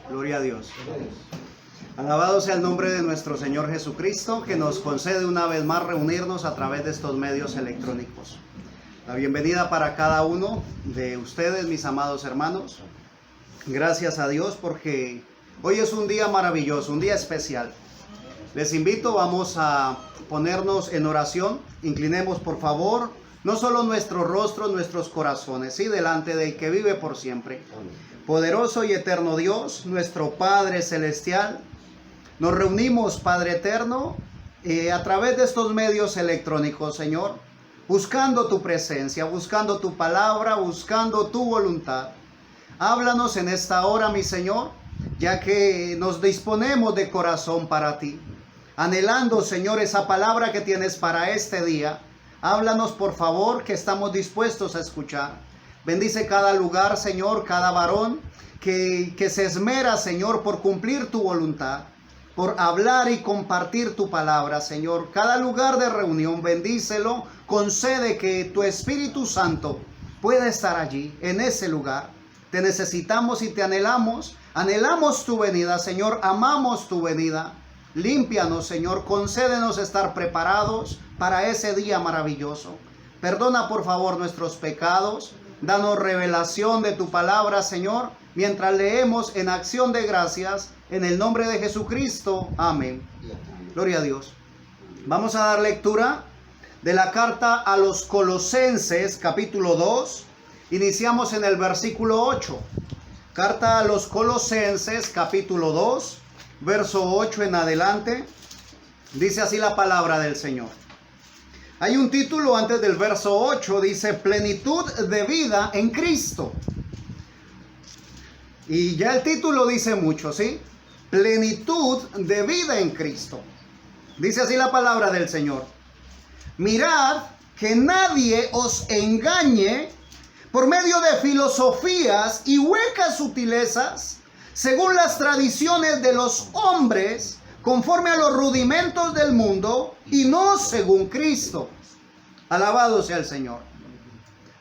Gloria a Dios. Alabado sea el nombre de nuestro Señor Jesucristo, que nos concede una vez más reunirnos a través de estos medios electrónicos. La bienvenida para cada uno de ustedes, mis amados hermanos. Gracias a Dios porque hoy es un día maravilloso, un día especial. Les invito, vamos a ponernos en oración. Inclinemos por favor, no solo nuestros rostros, nuestros corazones, ¿sí? Delante del que vive por siempre. Poderoso y eterno Dios, nuestro Padre Celestial, nos reunimos, Padre Eterno, a través de estos medios electrónicos, Señor, buscando tu presencia, buscando tu palabra, buscando tu voluntad. Háblanos en esta hora, mi Señor, ya que nos disponemos de corazón para ti. Anhelando, Señor, esa palabra que tienes para este día. Háblanos, por favor, que estamos dispuestos a escuchar. Bendice cada lugar, Señor, cada varón que se esmera, Señor, por cumplir tu voluntad, por hablar y compartir tu palabra, Señor. Cada lugar de reunión, bendícelo, concede que tu Espíritu Santo pueda estar allí, en ese lugar. Te necesitamos y te anhelamos. Anhelamos tu venida, Señor, amamos tu venida. Límpianos, Señor, concédenos estar preparados para ese día maravilloso. Perdona, por favor, nuestros pecados. Danos revelación de tu palabra, Señor, mientras leemos en acción de gracias, en el nombre de Jesucristo. Amén. Gloria a Dios. Vamos a dar lectura de la carta a los Colosenses, capítulo 2. Iniciamos en el versículo 8. Carta a los Colosenses, capítulo 2, verso 8 en adelante. Dice así la palabra del Señor. Hay un título antes del verso 8, dice plenitud de vida en Cristo. Y ya el título dice mucho, ¿sí? Plenitud de vida en Cristo. Dice así la palabra del Señor. Mirad que nadie os engañe por medio de filosofías y huecas sutilezas, según las tradiciones de los hombres, conforme a los rudimentos del mundo y no según Cristo. Alabado sea el Señor.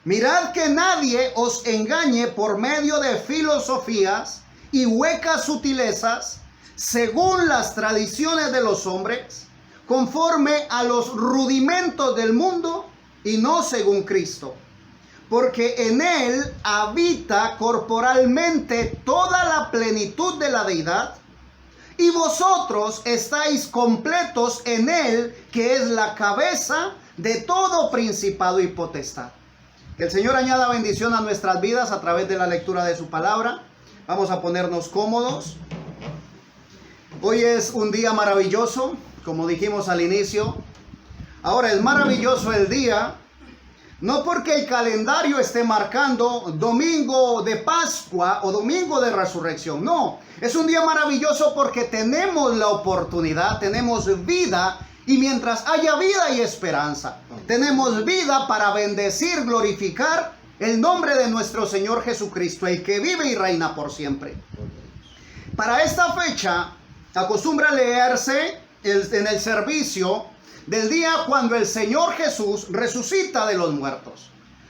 Mirad que nadie os engañe por medio de filosofías y huecas sutilezas, según las tradiciones de los hombres, conforme a los rudimentos del mundo y no según Cristo. Porque en él habita corporalmente toda la plenitud de la deidad, y vosotros estáis completos en él, que es la cabeza de todo principado y potestad. Que el Señor añada bendición a nuestras vidas a través de la lectura de su palabra. Vamos a ponernos cómodos. Hoy es un día maravilloso, como dijimos al inicio. Ahora es maravilloso el día, no porque el calendario esté marcando domingo de Pascua o domingo de resurrección. No, es un día maravilloso porque tenemos la oportunidad, tenemos vida. Y mientras haya vida y esperanza, tenemos vida para bendecir, glorificar el nombre de nuestro Señor Jesucristo, el que vive y reina por siempre. Para esta fecha, acostumbra leerse en el servicio del día cuando el Señor Jesús resucita de los muertos.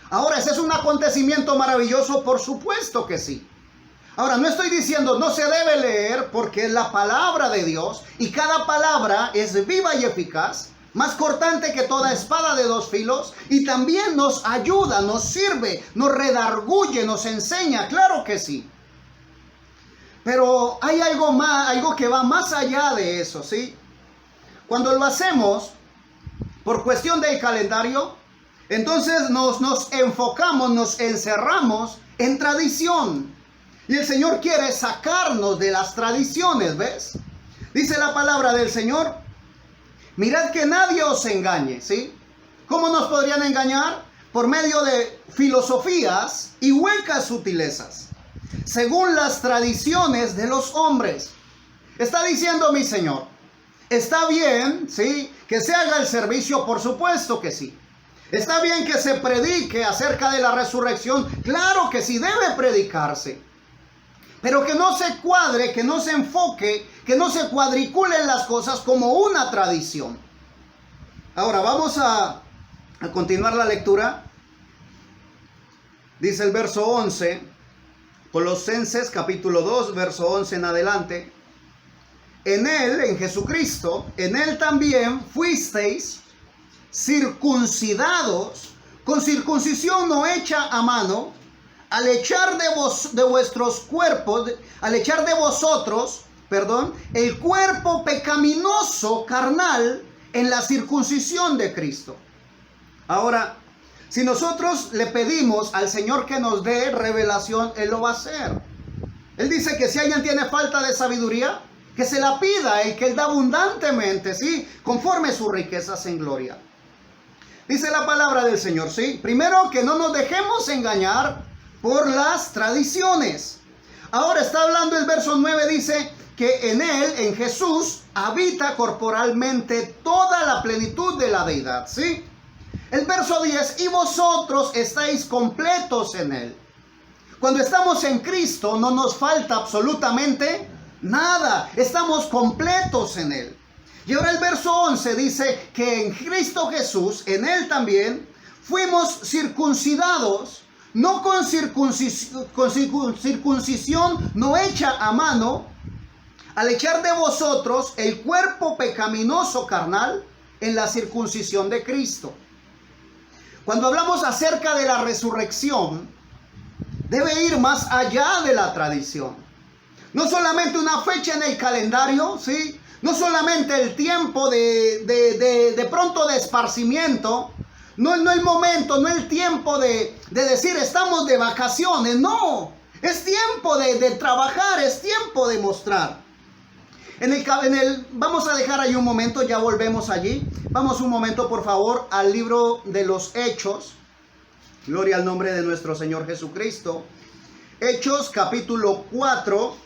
Ahora, ¿ese es un acontecimiento maravilloso? Por supuesto que sí. Ahora, no estoy diciendo no se debe leer porque es la palabra de Dios y cada palabra es viva y eficaz, más cortante que toda espada de dos filos, y también nos ayuda, nos sirve, nos redarguye, nos enseña, claro que sí. Pero hay algo más, algo que va más allá de eso, ¿sí? Cuando lo hacemos por cuestión del calendario, entonces nos enfocamos, nos encerramos en tradición. Y el Señor quiere sacarnos de las tradiciones, ¿ves? Dice la palabra del Señor, mirad que nadie os engañe, ¿sí? ¿Cómo nos podrían engañar? Por medio de filosofías y huecas sutilezas, según las tradiciones de los hombres. Está diciendo mi Señor, está bien, ¿sí? Que se haga el servicio, por supuesto que sí. Está bien que se predique acerca de la resurrección, claro que sí, debe predicarse. Pero que no se cuadre, que no se enfoque, que no se cuadriculen las cosas como una tradición. Ahora vamos a continuar la lectura. Dice el verso 11, Colosenses capítulo 2, verso 11 en adelante. En Él, en Jesucristo, en Él también fuisteis circuncidados con circuncisión no hecha a mano, al echar de vuestros cuerpos, al echar de vosotros, el cuerpo pecaminoso carnal en la circuncisión de Cristo. Ahora, si nosotros le pedimos al Señor que nos dé revelación, Él lo va a hacer. Él dice que si alguien tiene falta de sabiduría, que se la pida, el que Él da abundantemente, ¿sí? Conforme sus riquezas en gloria. Dice la palabra del Señor, ¿sí? Primero, que no nos dejemos engañar por las tradiciones. Ahora está hablando el verso 9, dice que en Él, en Jesús, habita corporalmente toda la plenitud de la deidad, ¿sí? El verso 10, y vosotros estáis completos en Él. Cuando estamos en Cristo no nos falta absolutamente nada, estamos completos en Él. Y ahora el verso 11 dice que en Cristo Jesús, en Él también, fuimos circuncidados, no con circuncisión no hecha a mano, al echar de vosotros el cuerpo pecaminoso carnal en la circuncisión de Cristo. Cuando hablamos acerca de la resurrección, debe ir más allá de la tradición. No solamente una fecha en el calendario, ¿sí? No solamente el tiempo de pronto de esparcimiento, no el momento, no el tiempo de decir estamos de vacaciones, no. Es tiempo de trabajar, es tiempo de mostrar. Vamos a dejar ahí un momento, ya volvemos allí. Vamos un momento, por favor, al libro de los Hechos. Gloria al nombre de nuestro Señor Jesucristo. Hechos capítulo 4,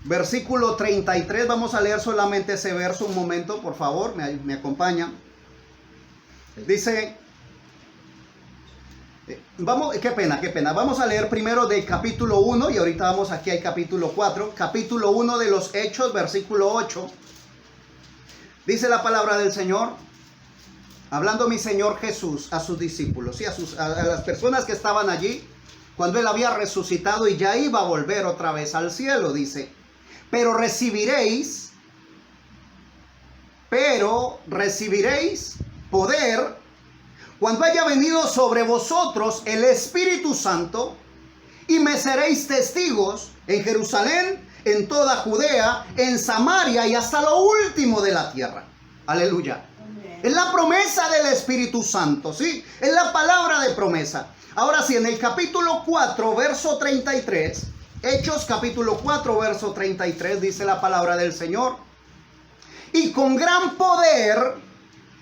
versículo 33. Vamos a leer solamente ese verso un momento, por favor, me acompaña. Dice, qué pena. Vamos a leer primero del capítulo 1 y ahorita vamos aquí al capítulo 4. Capítulo 1 de los Hechos, versículo 8. Dice la palabra del Señor, hablando mi Señor Jesús a sus discípulos, ¿sí? a las personas que estaban allí, cuando Él había resucitado y ya iba a volver otra vez al cielo, dice, pero recibiréis poder cuando haya venido sobre vosotros el Espíritu Santo, y me seréis testigos en Jerusalén, en toda Judea, en Samaria y hasta lo último de la tierra. Aleluya. Amén. Es la promesa del Espíritu Santo, ¿sí? Es la palabra de promesa. Ahora sí, en el capítulo 4, verso 33, Hechos capítulo 4, verso 33, dice la palabra del Señor. Y con gran poder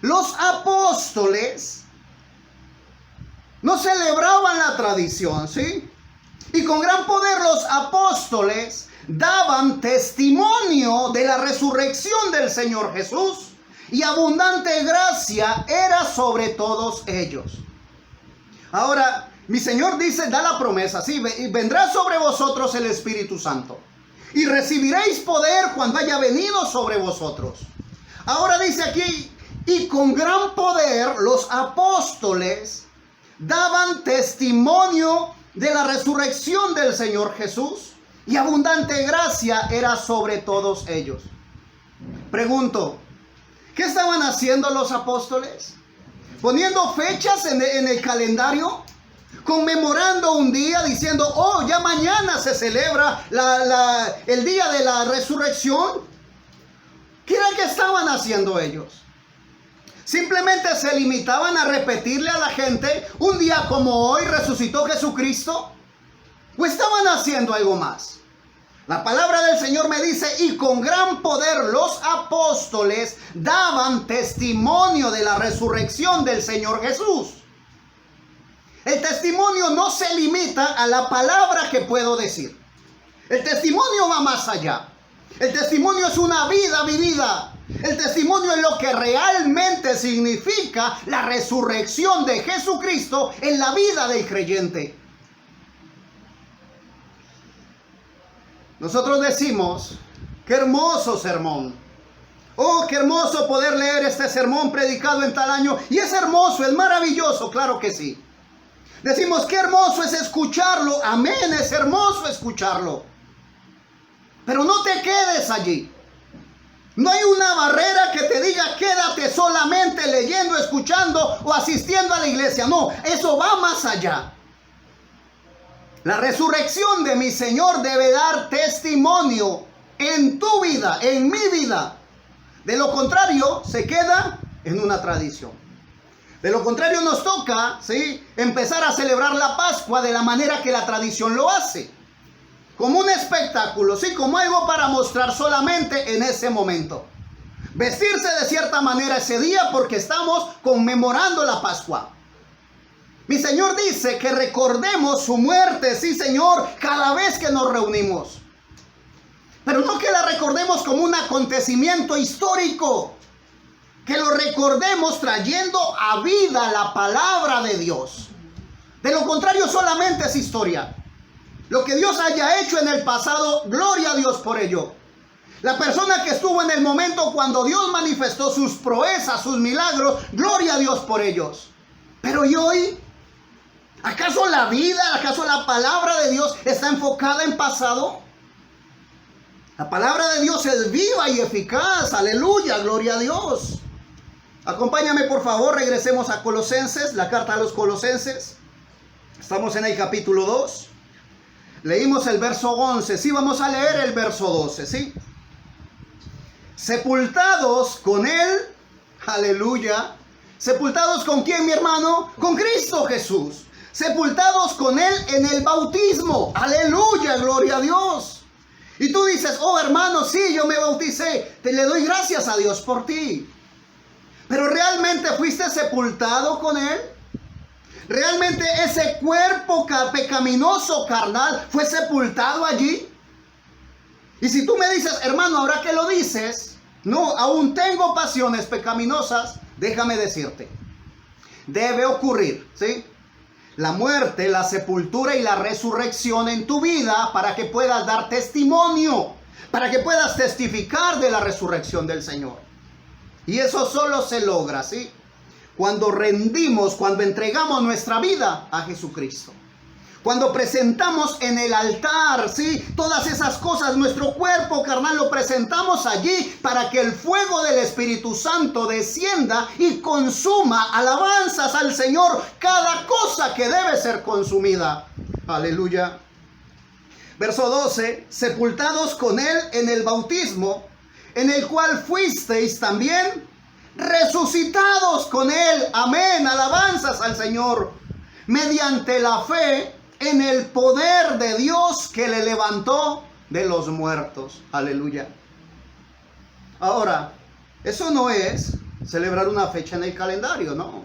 los apóstoles no celebraban la tradición, ¿sí? Y con gran poder los apóstoles daban testimonio de la resurrección del Señor Jesús, y abundante gracia era sobre todos ellos. Ahora, mi Señor dice, da la promesa, sí, vendrá sobre vosotros el Espíritu Santo, y recibiréis poder cuando haya venido sobre vosotros. Ahora dice aquí, y con gran poder los apóstoles daban testimonio de la resurrección del Señor Jesús, y abundante gracia era sobre todos ellos. Pregunto, ¿qué estaban haciendo los apóstoles? Poniendo fechas en el calendario, conmemorando un día, diciendo, oh, ya mañana se celebra el día de la resurrección. ¿Qué era que estaban haciendo ellos? Simplemente se limitaban a repetirle a la gente, un día como hoy resucitó Jesucristo. ¿O estaban haciendo algo más? La palabra del Señor me dice, y con gran poder los apóstoles daban testimonio de la resurrección del Señor Jesús. El testimonio no se limita a la palabra que puedo decir. El testimonio va más allá. El testimonio es una vida vivida. El testimonio es lo que realmente significa la resurrección de Jesucristo en la vida del creyente. Nosotros decimos, qué hermoso sermón. Oh, qué hermoso poder leer este sermón predicado en tal año. Y es hermoso, es maravilloso, claro que sí. Decimos, qué hermoso es escucharlo. Amén, es hermoso escucharlo. Pero no te quedes allí. No hay una barrera que te diga quédate solamente leyendo, escuchando o asistiendo a la iglesia. No, eso va más allá. La resurrección de mi Señor debe dar testimonio en tu vida, en mi vida. De lo contrario, se queda en una tradición. De lo contrario, nos toca, ¿sí?, empezar a celebrar la Pascua de la manera que la tradición lo hace. Como un espectáculo, ¿sí?, como algo para mostrar solamente en ese momento. Vestirse de cierta manera ese día porque estamos conmemorando la Pascua. Mi Señor dice que recordemos su muerte, sí Señor, cada vez que nos reunimos. Pero no que la recordemos como un acontecimiento histórico. Que lo recordemos trayendo a vida la palabra de Dios. De lo contrario solamente es historia. Lo que Dios haya hecho en el pasado, gloria a Dios por ello. La persona que estuvo en el momento cuando Dios manifestó sus proezas, sus milagros, gloria a Dios por ellos. Pero ¿y hoy? ¿Acaso la vida, acaso la palabra de Dios está enfocada en pasado? La palabra de Dios es viva y eficaz, aleluya, gloria a Dios. Acompáñame por favor, regresemos a Colosenses, la carta a los Colosenses. Estamos en el capítulo 2. Leímos el verso 11, sí, vamos a leer el verso 12, sí. Sepultados con Él, aleluya. ¿Sepultados con quién, mi hermano? Con Cristo Jesús. Sepultados con Él en el bautismo. Aleluya, gloria a Dios. Y tú dices, oh hermano, sí, yo me bauticé. Te le doy gracias a Dios por ti. Pero ¿realmente fuiste sepultado con Él? ¿Realmente ese cuerpo pecaminoso carnal fue sepultado allí? Y si tú me dices, hermano, ahora que lo dices, no, aún tengo pasiones pecaminosas, déjame decirte, debe ocurrir, ¿sí?, la muerte, la sepultura y la resurrección en tu vida para que puedas dar testimonio, para que puedas testificar de la resurrección del Señor. Y eso solo se logra, ¿sí?, cuando rendimos, cuando entregamos nuestra vida a Jesucristo. Cuando presentamos en el altar, ¿sí?, todas esas cosas, nuestro cuerpo carnal lo presentamos allí para que el fuego del Espíritu Santo descienda y consuma alabanzas al Señor, cada cosa que debe ser consumida. Aleluya. Verso 12, sepultados con Él en el bautismo, en el cual fuisteis también resucitados con Él. Amén, alabanzas al Señor, mediante la fe en el poder de Dios que le levantó de los muertos. Aleluya. Ahora, eso no es celebrar una fecha en el calendario, no.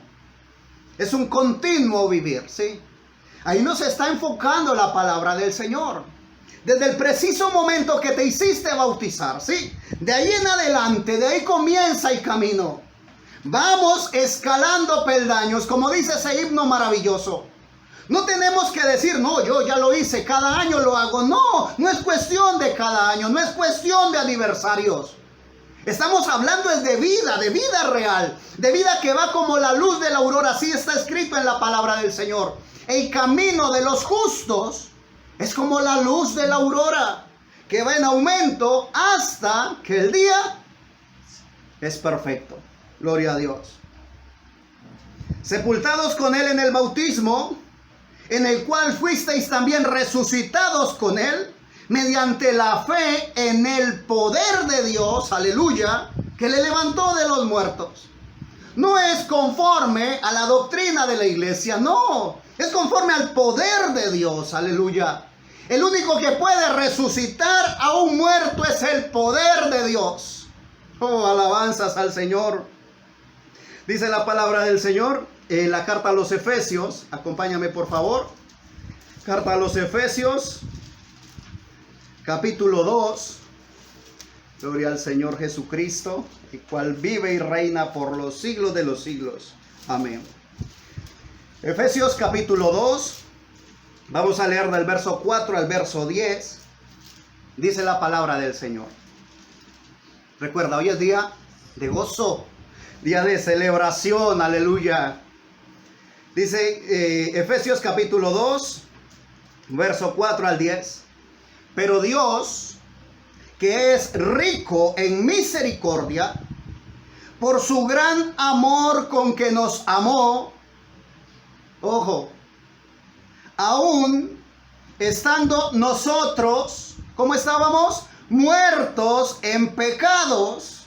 Es un continuo vivir, ¿sí? Ahí nos está enfocando la palabra del Señor. Desde el preciso momento que te hiciste bautizar, ¿sí?, de ahí en adelante, de ahí comienza el camino. Vamos escalando peldaños, como dice ese himno maravilloso. No tenemos que decir, no, yo ya lo hice, cada año lo hago. No, no es cuestión de cada año, no es cuestión de aniversarios. Estamos hablando es de vida real, de vida que va como la luz de la aurora. Así está escrito en la palabra del Señor. El camino de los justos es como la luz de la aurora, que va en aumento hasta que el día es perfecto. Gloria a Dios. Sepultados con Él en el bautismo, en el cual fuisteis también resucitados con Él, mediante la fe en el poder de Dios, aleluya, que le levantó de los muertos. No es conforme a la doctrina de la iglesia, no, es conforme al poder de Dios, aleluya. El único que puede resucitar a un muerto es el poder de Dios. Oh, alabanzas al Señor. Dice la palabra del Señor en la carta a los Efesios. Acompáñame por favor. Carta a los Efesios, capítulo 2. Gloria al Señor Jesucristo, el cual vive y reina por los siglos de los siglos. Amén. Efesios capítulo 2. Vamos a leer del verso 4 al verso 10. Dice la palabra del Señor. Recuerda, hoy es día de gozo, día de celebración, aleluya. Dice Efesios capítulo 2, verso 4 al 10. Pero Dios, que es rico en misericordia, por su gran amor con que nos amó, ojo, aún estando nosotros, ¿cómo estábamos? Muertos en pecados,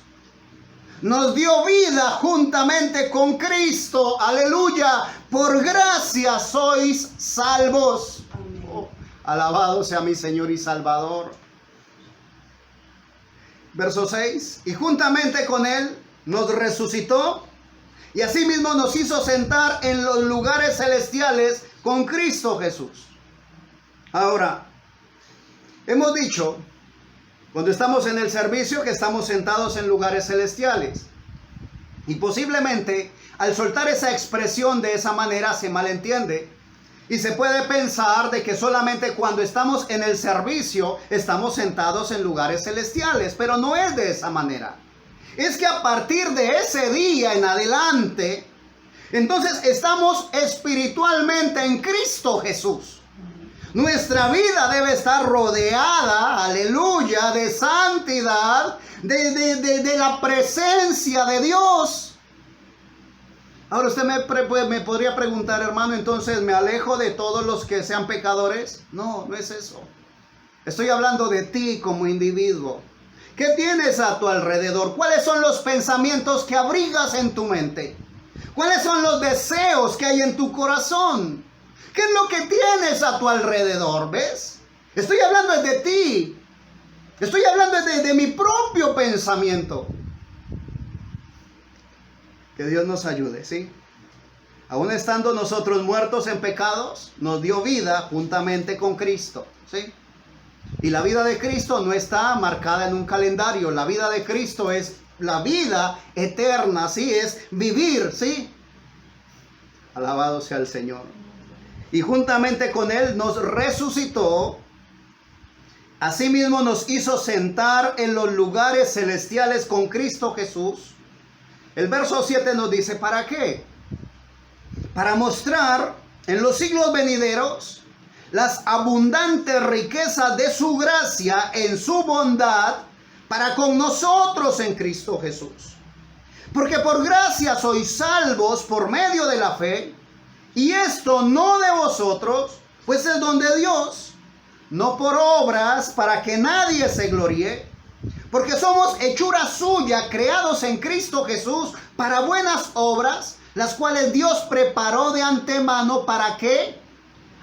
nos dio vida juntamente con Cristo. Aleluya. Por gracia sois salvos. Oh, alabado sea mi Señor y Salvador. Verso 6. Y juntamente con Él nos resucitó y asimismo nos hizo sentar en los lugares celestiales con Cristo Jesús. Ahora, hemos dicho, cuando estamos en el servicio, que estamos sentados en lugares celestiales. Y posiblemente, al soltar esa expresión de esa manera, se malentiende. Y se puede pensar de que solamente cuando estamos en el servicio, estamos sentados en lugares celestiales. Pero no es de esa manera. Es que a partir de ese día en adelante, entonces estamos espiritualmente en Cristo Jesús. Nuestra vida debe estar rodeada, aleluya, de santidad, de la presencia de Dios. Ahora usted me podría preguntar, hermano, entonces, ¿me alejo de todos los que sean pecadores? No, no es eso. Estoy hablando de ti como individuo. ¿Qué tienes a tu alrededor? ¿Cuáles son los pensamientos que abrigas en tu mente? ¿Cuáles son los deseos que hay en tu corazón? ¿Qué es lo que tienes a tu alrededor? ¿Ves? Estoy hablando de ti. Estoy hablando de mi propio pensamiento. Que Dios nos ayude, ¿sí? Aún estando nosotros muertos en pecados, nos dio vida juntamente con Cristo, ¿sí? Y la vida de Cristo no está marcada en un calendario. La vida de Cristo es la vida eterna, ¿sí? Es vivir, ¿sí? Alabado sea el Señor. Y juntamente con Él nos resucitó. Asimismo nos hizo sentar en los lugares celestiales con Cristo Jesús. El verso 7 nos dice, ¿para qué? Para mostrar en los siglos venideros las abundantes riquezas de su gracia en su bondad para con nosotros en Cristo Jesús. Porque por gracia sois salvos por medio de la fe, y esto no de vosotros, pues es don de Dios, no por obras para que nadie se gloríe, porque somos hechura suya, creados en Cristo Jesús para buenas obras, las cuales Dios preparó de antemano para que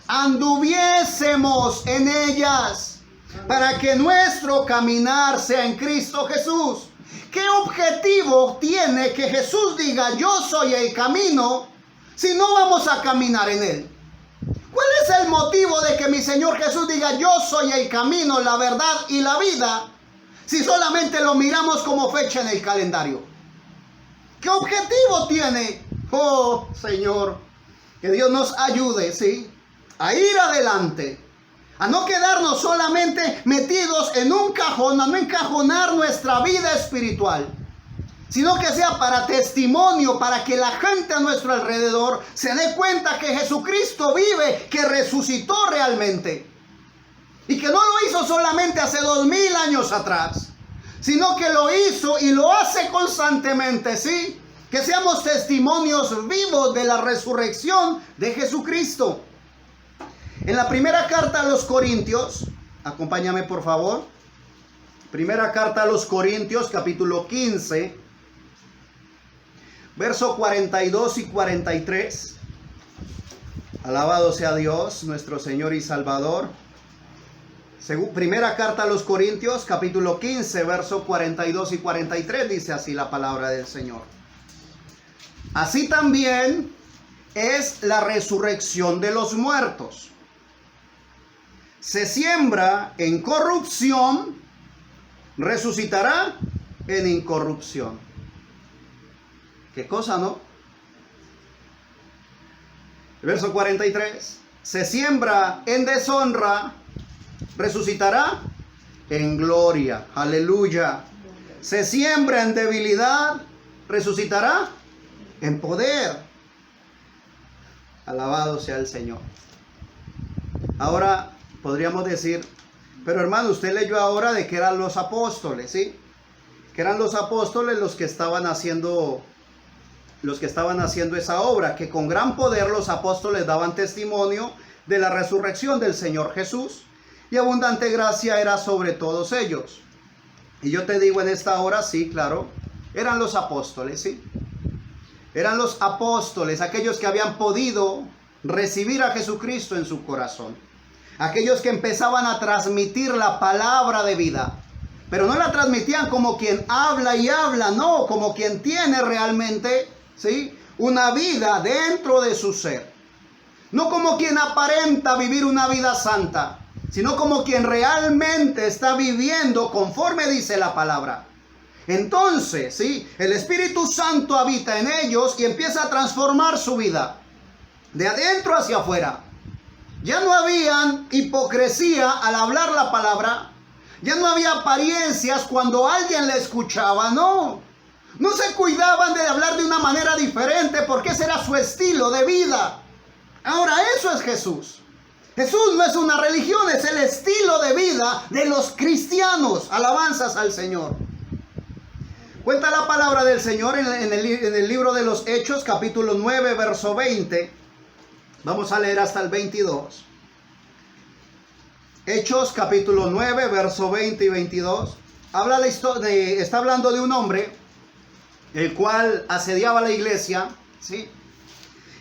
anduviésemos en ellas, para que nuestro caminar sea en Cristo Jesús. ¿Qué objetivo tiene que Jesús diga yo soy el camino si no vamos a caminar en Él? ¿Cuál es el motivo de que mi Señor Jesús diga yo soy el camino, la verdad y la vida si solamente lo miramos como fecha en el calendario? ¿Qué objetivo tiene? Oh Señor, que Dios nos ayude, ¿sí?, a ir adelante, a no quedarnos solamente metidos en un cajón, a no encajonar nuestra vida espiritual, sino que sea para testimonio, para que la gente a nuestro alrededor se dé cuenta que Jesucristo vive, que resucitó realmente, y que no lo hizo solamente hace 2000 años atrás, sino que lo hizo y lo hace constantemente, ¿sí? Que seamos testimonios vivos de la resurrección de Jesucristo. En la primera carta a los Corintios, acompáñame por favor. Primera carta a los Corintios, capítulo 15, verso 42 y 43. Alabado sea Dios, nuestro Señor y Salvador. Primera carta a los Corintios, capítulo 15, verso 42 y 43, dice así la palabra del Señor. Así también es la resurrección de los muertos. Se siembra en corrupción, resucitará en incorrupción. ¿Qué cosa, no? El verso 43. Se siembra en deshonra, resucitará en gloria. Aleluya. Se siembra en debilidad, resucitará en poder. Alabado sea el Señor. Ahora podríamos decir, pero hermano, usted leyó ahora de que eran los apóstoles, ¿sí? Que eran los apóstoles los que estaban haciendo esa obra, que con gran poder los apóstoles daban testimonio de la resurrección del Señor Jesús, y abundante gracia era sobre todos ellos. Y yo te digo en esta hora, sí, claro, eran los apóstoles, sí. Eran los apóstoles, aquellos que habían podido recibir a Jesucristo en su corazón. Aquellos que empezaban a transmitir la palabra de vida. Pero no la transmitían como quien habla y habla, no, como quien tiene realmente, ¿sí?, una vida dentro de su ser. No como quien aparenta vivir una vida santa, sino como quien realmente está viviendo conforme dice la palabra. Entonces, ¿sí?, el Espíritu Santo habita en ellos y empieza a transformar su vida de adentro hacia afuera. Ya no había hipocresía al hablar la palabra. Ya no había apariencias cuando alguien le escuchaba, no. No se cuidaban de hablar de una manera diferente porque ese era su estilo de vida. Ahora eso es Jesús. Jesús no es una religión, es el estilo de vida de los cristianos. Alabanzas al Señor. Cuenta la palabra del Señor en el libro de los Hechos, capítulo 9, verso 20. Vamos a leer hasta el 22. Hechos, capítulo 9, verso 20 y 22. Está hablando de un hombre, el cual asediaba la iglesia, ¿sí?,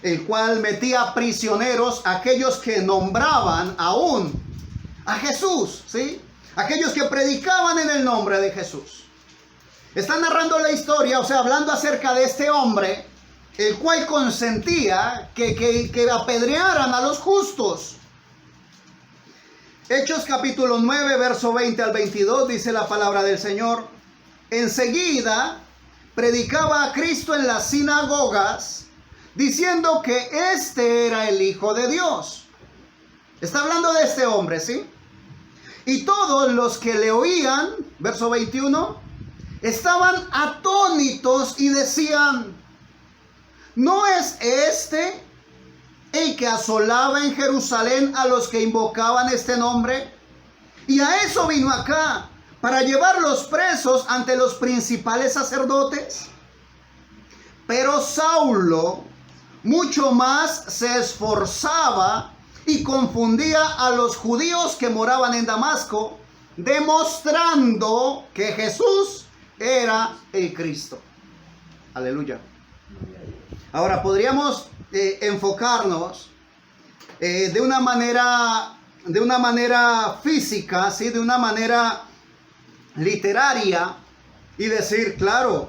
el cual metía prisioneros a aquellos que nombraban aún a Jesús, ¿sí?, aquellos que predicaban en el nombre de Jesús. Está narrando la historia, o sea, hablando acerca de este hombre, el cual consentía que apedrearan a los justos. Hechos capítulo 9, verso 20 al 22, dice la palabra del Señor. Enseguida predicaba a Cristo en las sinagogas, diciendo que este era el Hijo de Dios. Está hablando de este hombre, ¿sí? Y todos los que le oían, verso 21, estaban atónitos y decían, ¿no es este el que asolaba en Jerusalén a los que invocaban este nombre? Y a eso vino acá, para llevarlos presos ante los principales sacerdotes. Pero Saulo mucho más se esforzaba y confundía a los judíos que moraban en Damasco, demostrando que Jesús era el Cristo. Aleluya. Ahora podríamos enfocarnos de una manera física, ¿sí?, de una manera literaria y decir, claro,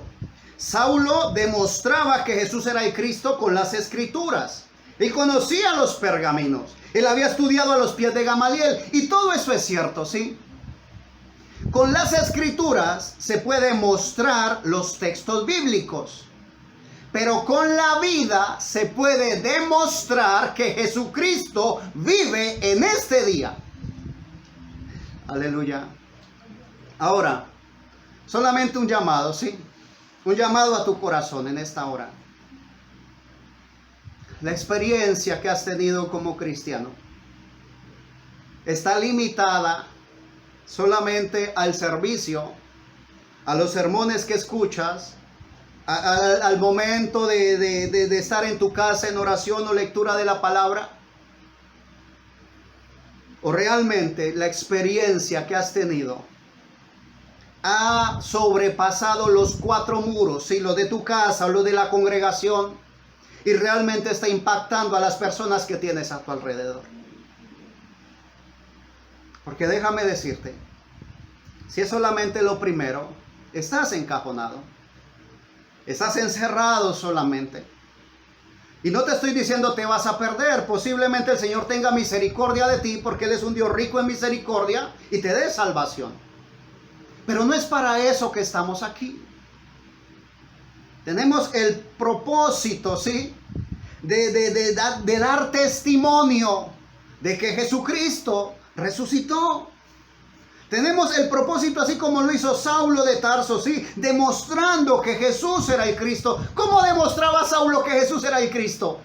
Saulo demostraba que Jesús era el Cristo con las escrituras. Él conocía los pergaminos. Él había estudiado a los pies de Gamaliel. Y todo eso es cierto, ¿sí? Con las escrituras se puede mostrar los textos bíblicos. Pero con la vida se puede demostrar que Jesucristo vive en este día. Aleluya. Ahora, solamente un llamado, ¿sí? Un llamado a tu corazón en esta hora. La experiencia que has tenido como cristiano está limitada solamente al servicio, a los sermones que escuchas, al momento de estar en tu casa en oración o lectura de la palabra. O realmente la experiencia que has tenido ha sobrepasado los 4 muros, ¿sí?, lo de tu casa o lo de la congregación, y realmente está impactando a las personas que tienes a tu alrededor. Porque déjame decirte, si es solamente lo primero, estás encajonado, estás encerrado solamente. Y no te estoy diciendo te vas a perder. Posiblemente el Señor tenga misericordia de ti porque Él es un Dios rico en misericordia y te dé salvación. Pero no es para eso que estamos aquí. Tenemos el propósito, ¿sí?, de dar testimonio de que Jesucristo resucitó. Tenemos el propósito, así como lo hizo Saulo de Tarso, ¿sí?, demostrando que Jesús era el Cristo. ¿Cómo demostraba Saulo que Jesús era el Cristo?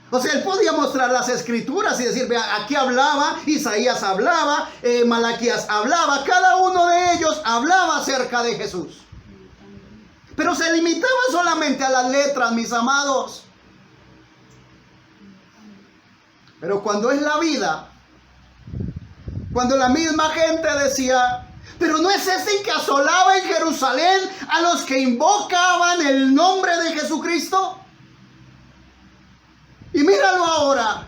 O sea, él podía mostrar las escrituras y decir, vea, aquí hablaba, Isaías hablaba, Malaquías hablaba, cada uno de ellos hablaba acerca de Jesús. Pero se limitaba solamente a las letras, mis amados. Pero cuando es la vida, cuando la misma gente decía, pero no es ese que asolaba en Jerusalén a los que invocaban el nombre de Jesucristo. Y míralo ahora,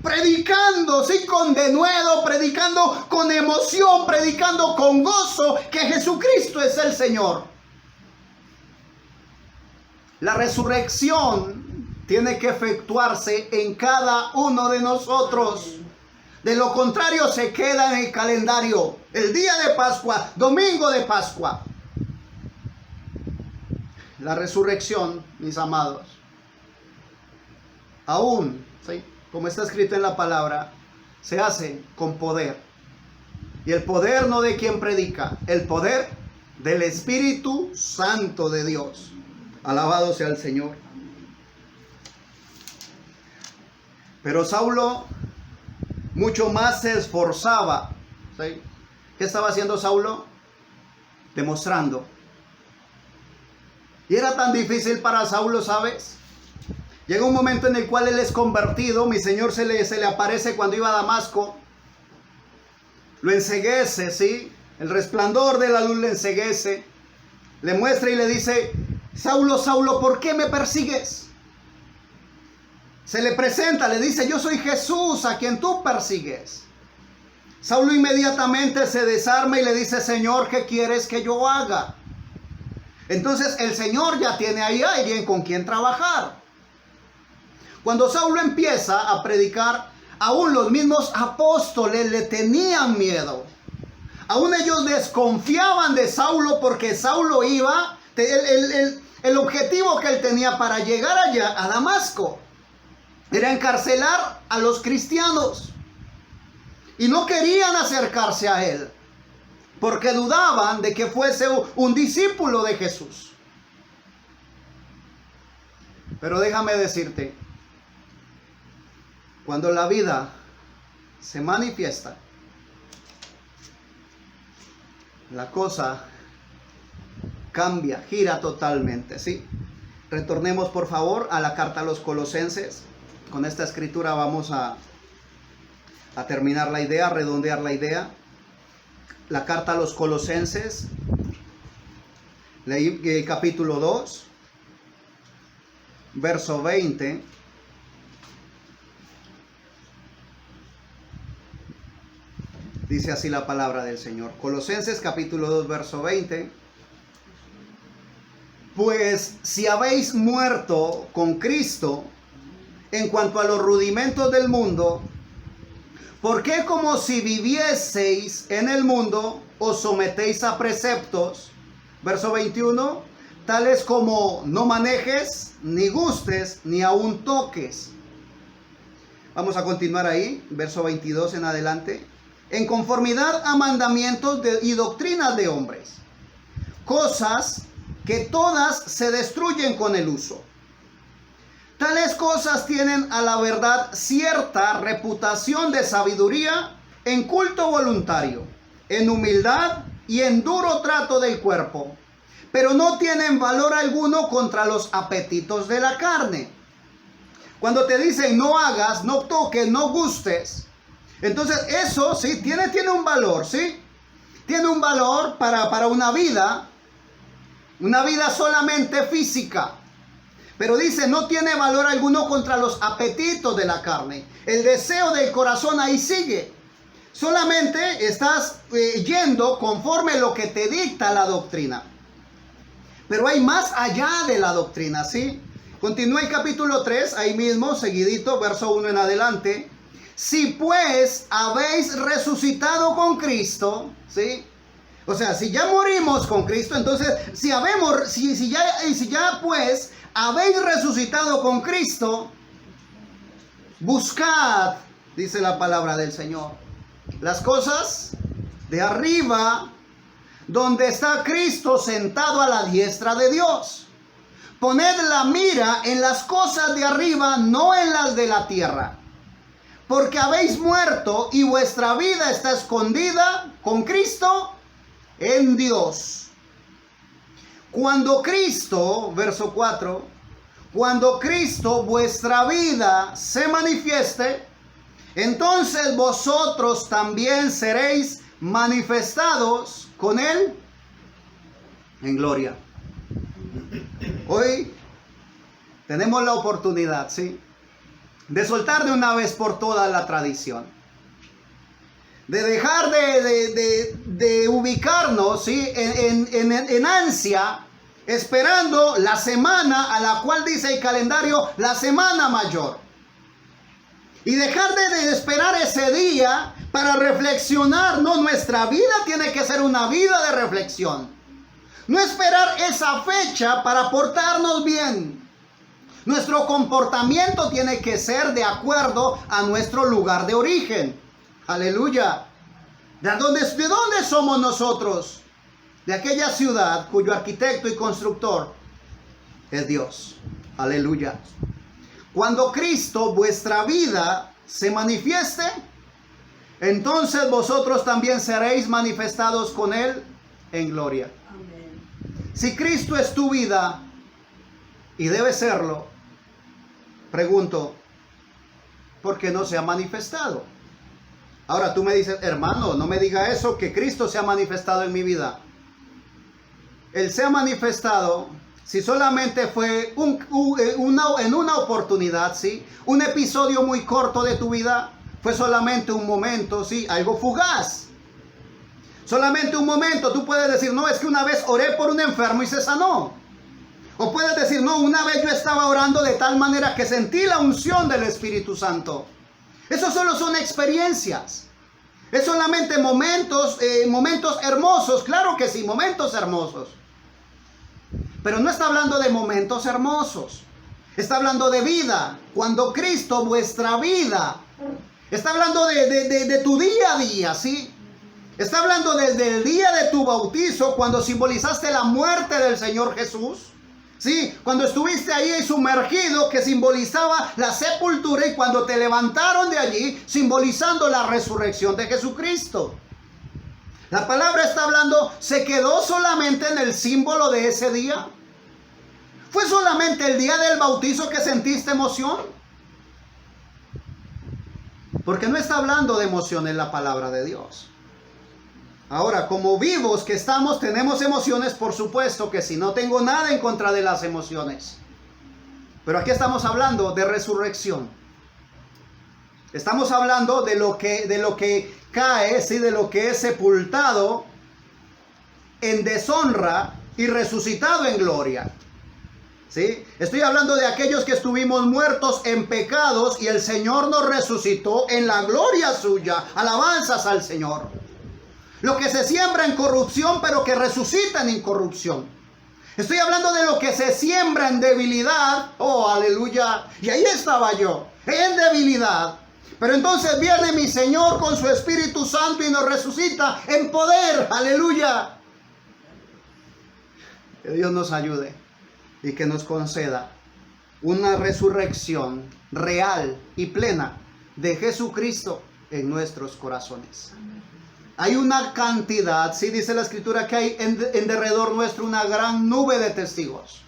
predicando, sí, con denuedo, predicando con emoción, predicando con gozo que Jesucristo es el Señor. La resurrección tiene que efectuarse en cada uno de nosotros. De lo contrario se queda en el calendario. El día de Pascua, domingo de Pascua. La resurrección, mis amados, aún, ¿sí?, como está escrito en la palabra, se hace con poder. Y el poder no de quien predica, el poder del Espíritu Santo de Dios. Alabado sea el Señor. Pero Saulo mucho más se esforzaba, ¿sí? ¿Qué estaba haciendo Saulo? Demostrando. Y era tan difícil para Saulo, ¿sabes? Llega un momento en el cual él es convertido. Mi Señor se le aparece cuando iba a Damasco. Lo enceguece, ¿sí? El resplandor de la luz le enceguece. Le muestra y le dice, Saulo, Saulo, ¿por qué me persigues? Se le presenta, le dice, yo soy Jesús a quien tú persigues. Saulo inmediatamente se desarma y le dice, Señor, ¿qué quieres que yo haga? Entonces el Señor ya tiene ahí a alguien con quien trabajar. Cuando Saulo empieza a predicar, aún los mismos apóstoles le tenían miedo. Aún ellos desconfiaban de Saulo porque Saulo iba, el objetivo que él tenía para llegar allá a Damasco era encarcelar a los cristianos. Y no querían acercarse a él porque dudaban de que fuese un discípulo de Jesús. Pero déjame decirte, cuando la vida se manifiesta, la cosa cambia, gira totalmente, ¿sí? Retornemos por favor a la carta a los Colosenses. Con esta escritura vamos a terminar la idea, a redondear la idea. La carta a los Colosenses, leí capítulo 2, verso 20. Dice así la palabra del Señor. Colosenses capítulo 2, verso 20. Pues si habéis muerto con Cristo en cuanto a los rudimentos del mundo, ¿por qué como si vivieseis en el mundo os sometéis a preceptos? Verso 21. Tales como no manejes, ni gustes, ni aun toques. Vamos a continuar ahí. Verso 22 en adelante. En conformidad a mandamientos y doctrinas de hombres. Cosas que todas se destruyen con el uso. Tales cosas tienen a la verdad cierta reputación de sabiduría en culto voluntario, en humildad y en duro trato del cuerpo, pero no tienen valor alguno contra los apetitos de la carne. Cuando te dicen no hagas, no toques, no gustes, entonces eso sí tiene un valor, ¿sí? Tiene un valor para una vida solamente física. Pero dice, no tiene valor alguno contra los apetitos de la carne. El deseo del corazón ahí sigue. Solamente estás yendo conforme lo que te dicta la doctrina. Pero hay más allá de la doctrina, ¿sí? Continúa el capítulo 3, ahí mismo, seguidito, verso 1 en adelante. Si pues habéis resucitado con Cristo, ¿sí? O sea, si ya morimos con Cristo, entonces, si ya pues habéis resucitado con Cristo, buscad, dice la palabra del Señor, las cosas de arriba, donde está Cristo sentado a la diestra de Dios. poned la mira en las cosas de arriba, no en las de la tierra. Porque habéis muerto y vuestra vida está escondida con Cristo en Dios. Cuando Cristo, verso 4, cuando Cristo vuestra vida se manifieste, entonces vosotros también seréis manifestados con Él en gloria. Hoy tenemos la oportunidad, ¿sí?, de soltar de una vez por todas la tradición. De dejar de ubicarnos, ¿sí?, en ansia, esperando la semana a la cual dice el calendario, la semana mayor. Y dejar de esperar ese día para reflexionar. No, nuestra vida tiene que ser una vida de reflexión. No esperar esa fecha para portarnos bien. Nuestro comportamiento tiene que ser de acuerdo a nuestro lugar de origen. Aleluya. ¿De dónde somos nosotros? De aquella ciudad cuyo arquitecto y constructor es Dios. Aleluya. Cuando Cristo, vuestra vida, se manifieste, entonces vosotros también seréis manifestados con Él en gloria. Amén. Si Cristo es tu vida, y debe serlo, pregunto, ¿por qué no se ha manifestado? Ahora tú me dices, hermano, no me diga eso, que Cristo se ha manifestado en mi vida. Él se ha manifestado si solamente fue en una oportunidad, ¿sí? Un episodio muy corto de tu vida, fue solamente un momento, ¿sí? Algo fugaz. Solamente un momento. Tú puedes decir, no, es que una vez oré por un enfermo y se sanó. O puedes decir, no, una vez yo estaba orando de tal manera que sentí la unción del Espíritu Santo. Eso solo son experiencias. Es solamente momentos hermosos. Claro que sí, momentos hermosos. Pero no está hablando de momentos hermosos. Está hablando de vida. Cuando Cristo, vuestra vida. Está hablando de tu día a día, ¿sí? Está hablando desde el día de tu bautizo, cuando simbolizaste la muerte del Señor Jesús. Sí, cuando estuviste ahí sumergido, que simbolizaba la sepultura, y cuando te levantaron de allí, simbolizando la resurrección de Jesucristo. La palabra está hablando, ¿se quedó solamente en el símbolo de ese día? ¿Fue solamente el día del bautizo que sentiste emoción? Porque no está hablando de emoción en la palabra de Dios. Ahora, como vivos que estamos, tenemos emociones, por supuesto que sí, no tengo nada en contra de las emociones. Pero aquí estamos hablando de resurrección. Estamos hablando de lo que cae, ¿sí? De lo que es sepultado en deshonra y resucitado en gloria. ¿Sí? Estoy hablando de aquellos que estuvimos muertos en pecados y el Señor nos resucitó en la gloria suya. Alabanzas al Señor. Lo que se siembra en corrupción, pero que resucita en incorrupción. Estoy hablando de lo que se siembra en debilidad. Oh, aleluya. Y ahí estaba yo, en debilidad. Pero entonces viene mi Señor con su Espíritu Santo y nos resucita en poder. Aleluya. Que Dios nos ayude y que nos conceda una resurrección real y plena de Jesucristo en nuestros corazones. Hay una cantidad, sí dice la Escritura, que hay en derredor nuestro una gran nube de testigos,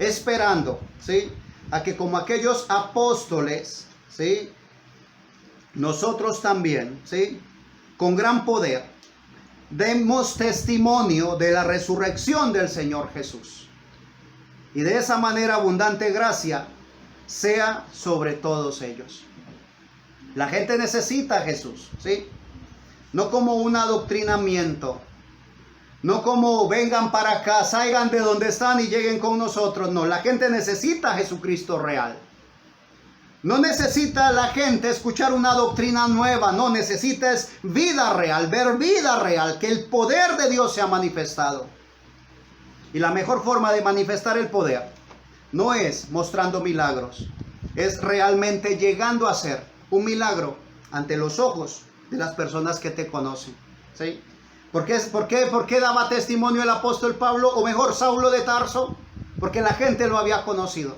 esperando, ¿sí?, a que como aquellos apóstoles, ¿sí?, nosotros también, ¿sí?, con gran poder, demos testimonio de la resurrección del Señor Jesús. Y de esa manera abundante gracia sea sobre todos ellos. La gente necesita a Jesús, ¿sí? No como un adoctrinamiento, no como vengan para acá, salgan de donde están y lleguen con nosotros. No, la gente necesita a Jesucristo real. No necesita la gente escuchar una doctrina nueva, no, necesita es vida real, ver vida real, que el poder de Dios se ha manifestado. Y la mejor forma de manifestar el poder no es mostrando milagros, es realmente llegando a ser un milagro ante los ojos de las personas que te conocen, ¿sí? ¿Por qué daba testimonio el apóstol Pablo, o mejor Saulo de Tarso? porque la gente lo había conocido.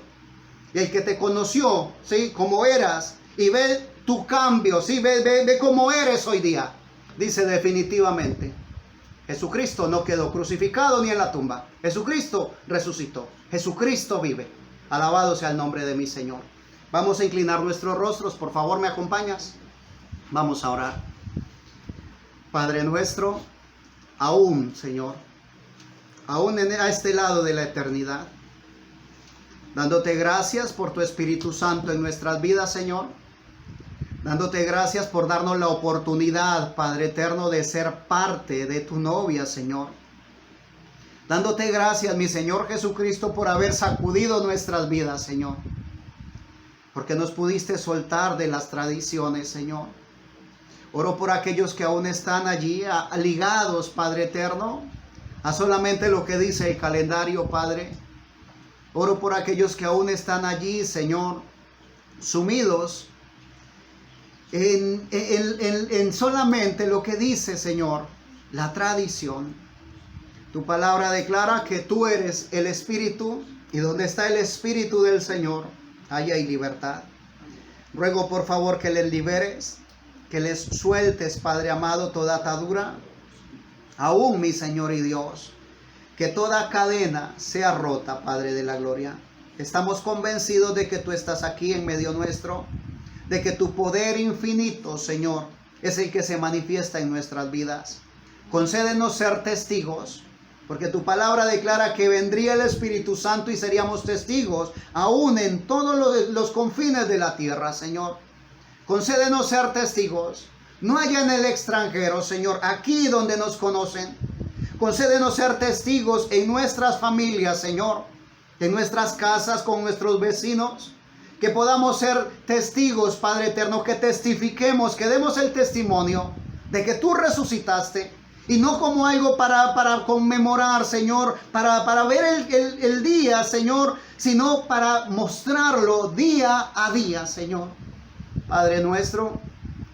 Y el que te conoció, ¿sí?, como eras, y ve tu cambio, ¿sí?, ve cómo eres hoy día, dice definitivamente, Jesucristo no quedó crucificado ni en la tumba. Jesucristo resucitó. Jesucristo vive. Alabado sea el nombre de mi Señor. Vamos a inclinar nuestros rostros. Por favor, ¿me acompañas? Vamos a orar. Padre nuestro, aún, Señor, aún a este lado de la eternidad, dándote gracias por tu Espíritu Santo en nuestras vidas, Señor. Dándote gracias por darnos la oportunidad, Padre eterno, de ser parte de tu novia, Señor. Dándote gracias, mi Señor Jesucristo, por haber sacudido nuestras vidas, Señor. Porque nos pudiste soltar de las tradiciones, Señor. Oro por aquellos que aún están allí ligados, Padre eterno, a solamente lo que dice el calendario, Padre. Oro por aquellos que aún están allí, Señor, sumidos en solamente lo que dice, Señor, la tradición. Tu palabra declara que tú eres el Espíritu, y donde está el Espíritu del Señor, allá hay libertad. Ruego por favor que les liberes, que les sueltes, Padre amado, toda atadura, aún, mi Señor y Dios, que toda cadena sea rota, Padre de la gloria. Estamos convencidos de que tú estás aquí en medio nuestro, de que tu poder infinito, Señor, es el que se manifiesta en nuestras vidas. Concédenos ser testigos, porque tu palabra declara que vendría el Espíritu Santo y seríamos testigos aún en todos los confines de la tierra, Señor. Concédenos ser testigos, no allá en el extranjero, Señor, aquí donde nos conocen. Concédenos ser testigos en nuestras familias, Señor, en nuestras casas, con nuestros vecinos. Que podamos ser testigos, Padre eterno, que testifiquemos, que demos el testimonio de que tú resucitaste, y no como algo para conmemorar, Señor, para ver el día, Señor, sino para mostrarlo día a día, Señor. Padre nuestro,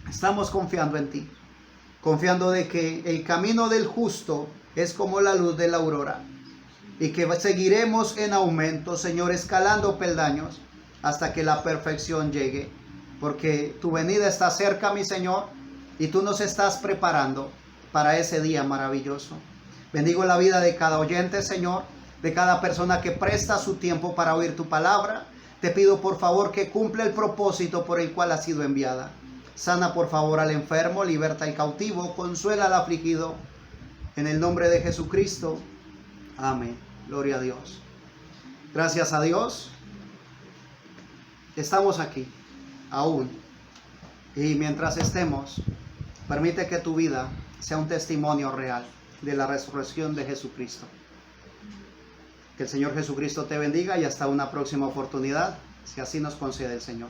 estamos confiando en ti, confiando de que el camino del justo es como la luz de la aurora, y que seguiremos en aumento, Señor, escalando peldaños, hasta que la perfección llegue, porque tu venida está cerca, mi Señor, y tú nos estás preparando para ese día maravilloso. Bendigo la vida de cada oyente, Señor, de cada persona que presta su tiempo para oír tu palabra. Te pido por favor que cumpla el propósito por el cual ha sido enviada. Sana por favor al enfermo, liberta al cautivo, consuela al afligido. En el nombre de Jesucristo. Amén. Gloria a Dios. Gracias a Dios. Estamos aquí, aún, y mientras estemos, permite que tu vida sea un testimonio real de la resurrección de Jesucristo. Que el Señor Jesucristo te bendiga y hasta una próxima oportunidad, si así nos concede el Señor.